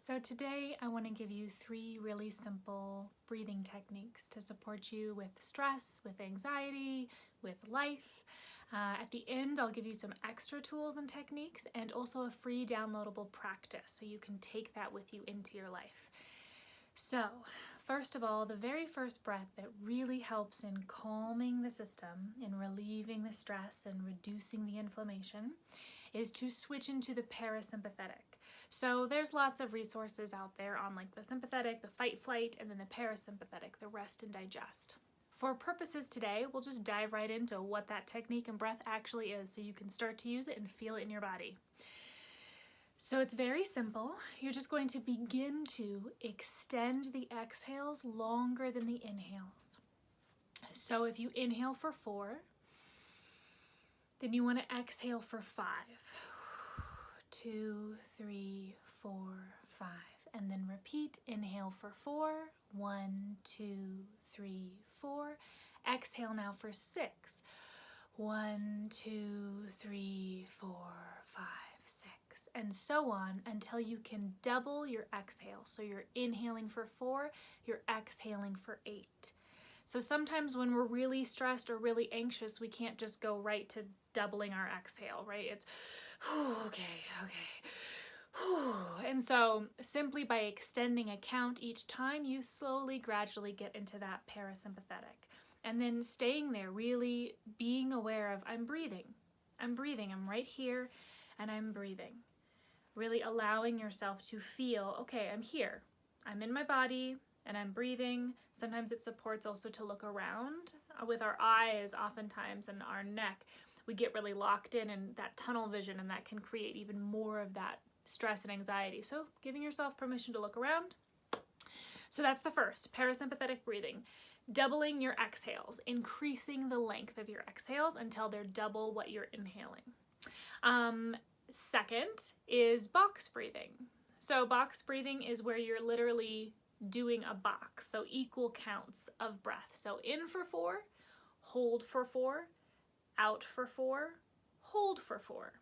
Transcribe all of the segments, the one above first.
So today I want to give you 3 really simple breathing techniques to support you with stress, with anxiety, with life. At the end, I'll give you some extra tools and techniques and also a free downloadable practice so you can take that with you into your life. So, first of all, the very first breath that really helps in calming the system, in relieving the stress and reducing the inflammation, is to switch into the parasympathetic. So there's lots of resources out there on like the sympathetic, the fight flight, and then the parasympathetic, the rest and digest. For purposes today, we'll just dive right into what that technique and breath actually is so you can start to use it and feel it in your body. So it's very simple. You're just going to begin to extend the exhales longer than the inhales. So if you inhale for 4, then you want to exhale for 5. 2, 3, 4, 5. And then repeat. Inhale for 4. 1, 2, 3, 4. Exhale now for 6. 1, 2, 3, 4, 5, 6. And so on until you can double your exhale. So you're inhaling for 4, you're exhaling for 8. So sometimes when we're really stressed or really anxious, we can't just go right to doubling our exhale, right? It's, okay. And so simply by extending a count each time, you slowly, gradually get into that parasympathetic. And then staying there, really being aware of, I'm breathing, I'm right here, and I'm breathing. Really allowing yourself to feel, okay, I'm here, I'm in my body, and I'm breathing. Sometimes it supports also to look around. With our eyes, oftentimes, and our neck, we get really locked in that tunnel vision, and that can create even more of that stress and anxiety. So giving yourself permission to look around. So that's the first, parasympathetic breathing. Doubling your exhales, increasing the length of your exhales until they're double what you're inhaling. Second is box breathing. So box breathing is where you're literally doing a box, so equal counts of breath. So in for 4, hold for 4, out for 4, hold for 4.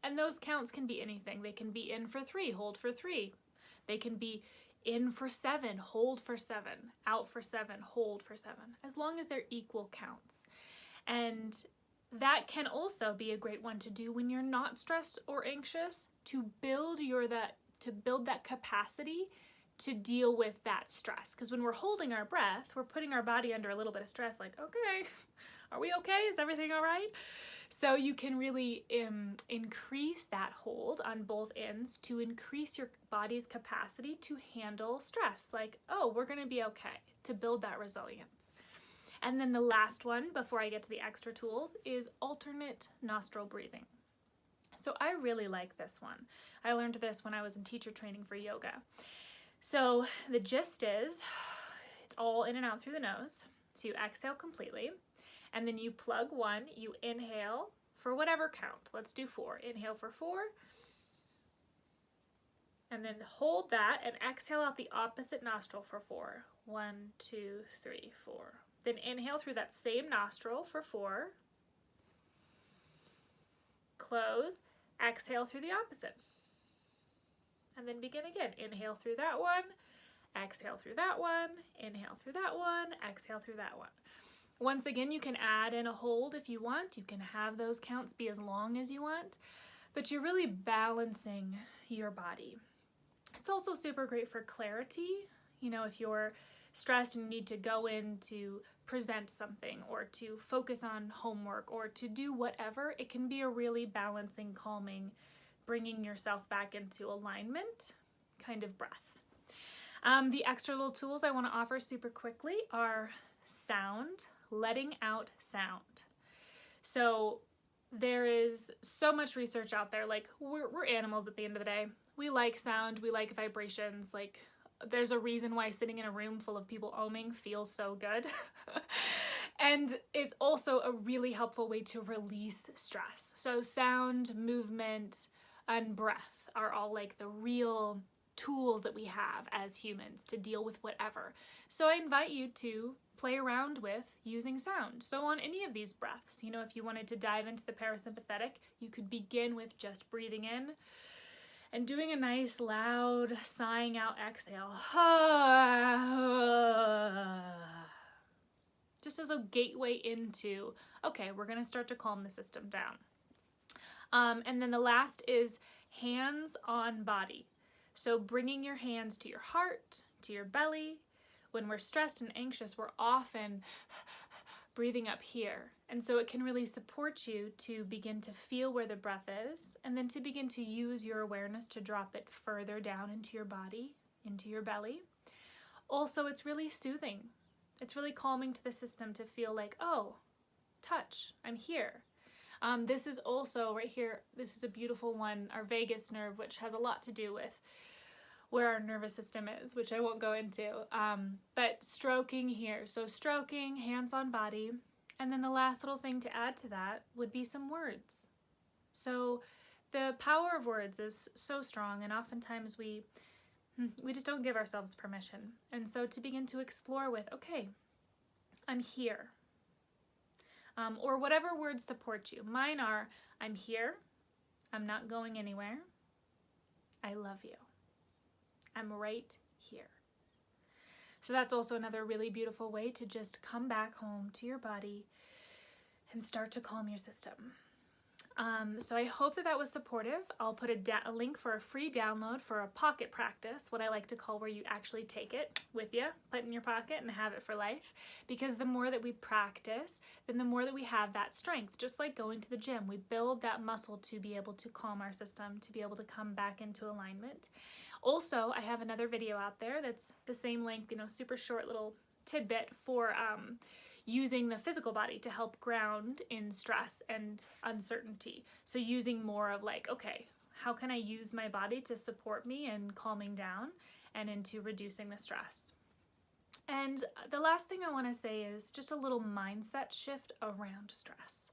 And those counts can be anything. They can be in for 3, hold for 3. They can be in for 7, hold for 7, out for 7, hold for 7, as long as they're equal counts. And that can also be a great one to do when you're not stressed or anxious, to build that capacity to deal with that stress. Because when we're holding our breath, we're putting our body under a little bit of stress, like, okay, are we okay? Is everything all right? So you can really increase that hold on both ends to increase your body's capacity to handle stress. Like, oh, we're going to be okay, to build that resilience. And then the last one, before I get to the extra tools, is alternate nostril breathing. So I really like this one. I learned this when I was in teacher training for yoga. So the gist is, it's all in and out through the nose. So you exhale completely, and then you plug 1, you inhale for whatever count. Let's do 4. Inhale for 4, and then hold that and exhale out the opposite nostril for 4. 1, 2, 3, 4. Then inhale through that same nostril for 4. Close, exhale through the opposite. And then begin again. Inhale through that one, exhale through that one, inhale through that one, exhale through that one. Once again, you can add in a hold if you want. You can have those counts be as long as you want, but you're really balancing your body. It's also super great for clarity. You know, if you're stressed and need to go in to present something or to focus on homework or to do whatever, it can be a really balancing, calming, bringing yourself back into alignment kind of breath. The extra little tools I want to offer super quickly are sound, letting out sound. So there is so much research out there. Like, we're animals at the end of the day. We like sound, we like vibrations. Like, there's a reason why sitting in a room full of people oming feels so good. And it's also a really helpful way to release stress. So sound, movement, and breath are all like the real tools that we have as humans to deal with whatever. So I invite you to play around with using sound. So on any of these breaths, if you wanted to dive into the parasympathetic, you could begin with just breathing in And doing a nice loud sighing out exhale. Just as a gateway into, okay, we're going to start to calm the system down. And then the last is hands on body. So bringing your hands to your heart, to your belly. When we're stressed and anxious, we're often breathing up here. And so it can really support you to begin to feel where the breath is, and then to begin to use your awareness to drop it further down into your body, into your belly. Also, it's really soothing. It's really calming to the system to feel like, oh, touch, I'm here. This is also right here, this is a beautiful one, our vagus nerve, which has a lot to do with where our nervous system is, which I won't go into, but stroking here. So stroking, hands on body, and then the last little thing to add to that would be some words. So the power of words is so strong, and oftentimes we just don't give ourselves permission. And so to begin to explore with, okay, I'm here. Or whatever words support you. Mine are, I'm here, I'm not going anywhere, I love you. I'm right here. So that's also another really beautiful way to just come back home to your body and start to calm your system. So I hope that was supportive. I'll put a link for a free download for a pocket practice, what I like to call where you actually take it with you, put it in your pocket and have it for life. Because the more that we practice, then the more that we have that strength. Just like going to the gym, we build that muscle to be able to calm our system, to be able to come back into alignment. Also, I have another video out there that's the same length, super short little tidbit for using the physical body to help ground in stress and uncertainty. So using more of like, okay, how can I use my body to support me in calming down and into reducing the stress? And the last thing I want to say is just a little mindset shift around stress.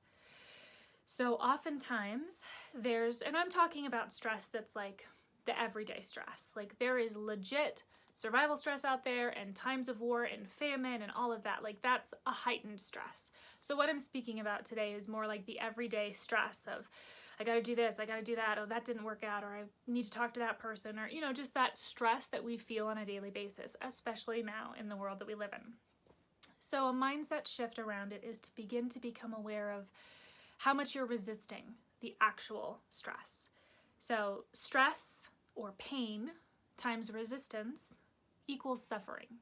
So oftentimes and I'm talking about stress that's like the everyday stress. Like there is legit survival stress out there and times of war and famine and all of that. Like that's a heightened stress. So what I'm speaking about today is more like the everyday stress of, I gotta do this, I gotta do that, oh, that didn't work out, or I need to talk to that person, or, just that stress that we feel on a daily basis, especially now in the world that we live in. So a mindset shift around it is to begin to become aware of how much you're resisting the actual stress. So stress or pain times resistance equals suffering.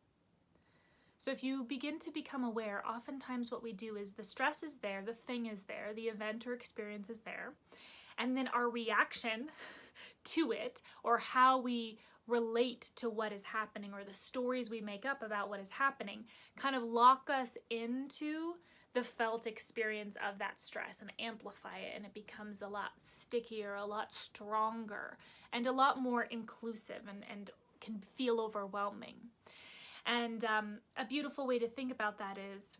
So if you begin to become aware, oftentimes what we do is the stress is there, the thing is there, the event or experience is there, and then our reaction to it, or how we relate to what is happening, or the stories we make up about what is happening, kind of lock us into the felt experience of that stress and amplify it, and it becomes a lot stickier, a lot stronger, and a lot more inclusive and can feel overwhelming. And a beautiful way to think about that is,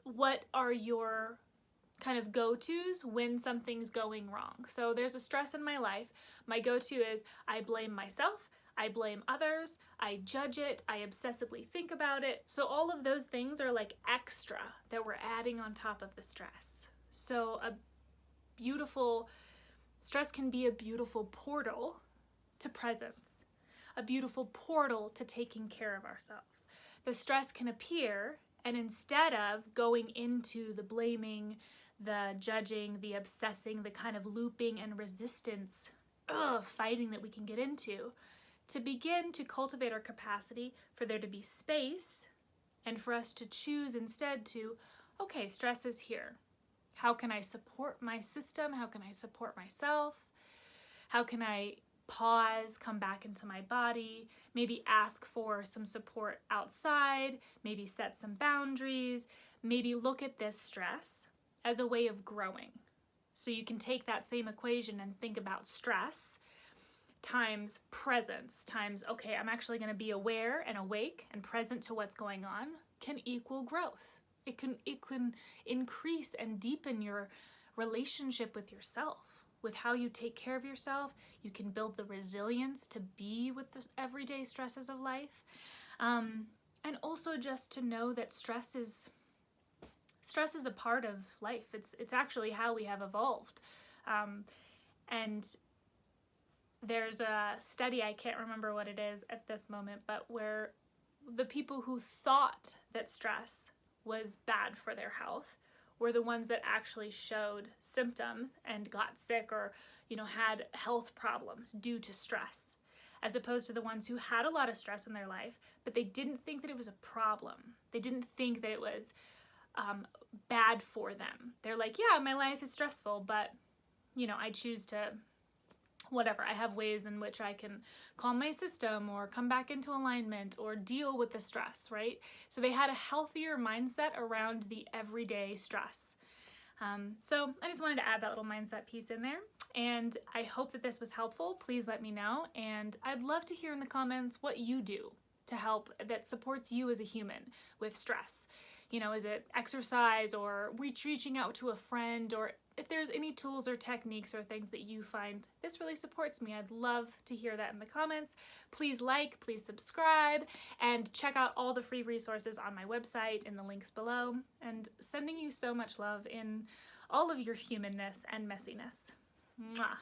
what are your kind of go-tos when something's going wrong? So there's a stress in my life. My go-to is I blame myself, I blame others, I judge it, I obsessively think about it. So all of those things are like extra that we're adding on top of the stress. So stress can be a beautiful portal to presence, a beautiful portal to taking care of ourselves. The stress can appear, and instead of going into the blaming, the judging, the obsessing, the kind of looping and resistance, fighting that we can get into, to begin to cultivate our capacity for there to be space and for us to choose instead to, okay, stress is here. How can I support my system? How can I support myself? How can I pause, come back into my body, maybe ask for some support outside, maybe set some boundaries, maybe look at this stress as a way of growing. So you can take that same equation and think about stress times presence times, okay, I'm actually going to be aware and awake and present to what's going on, can equal growth. It can increase and deepen your relationship with yourself, with how you take care of yourself. You can build the resilience to be with the everyday stresses of life. And also just to know that stress is a part of life. It's actually how we have evolved. And there's a study, I can't remember what it is at this moment, but where the people who thought that stress was bad for their health were the ones that actually showed symptoms and got sick or, had health problems due to stress, as opposed to the ones who had a lot of stress in their life, but they didn't think that it was a problem. They didn't think that it was bad for them. They're like, yeah, my life is stressful, but, I choose to whatever. I have ways in which I can calm my system or come back into alignment or deal with the stress, right? So they had a healthier mindset around the everyday stress. So I just wanted to add that little mindset piece in there. And I hope that this was helpful. Please let me know. And I'd love to hear in the comments what you do to help that supports you as a human with stress. Is it exercise or reaching out to a friend, or if there's any tools or techniques or things that you find this really supports me, I'd love to hear that in the comments. Please please subscribe, and check out all the free resources on my website in the links below. And sending you so much love in all of your humanness and messiness. Mwah.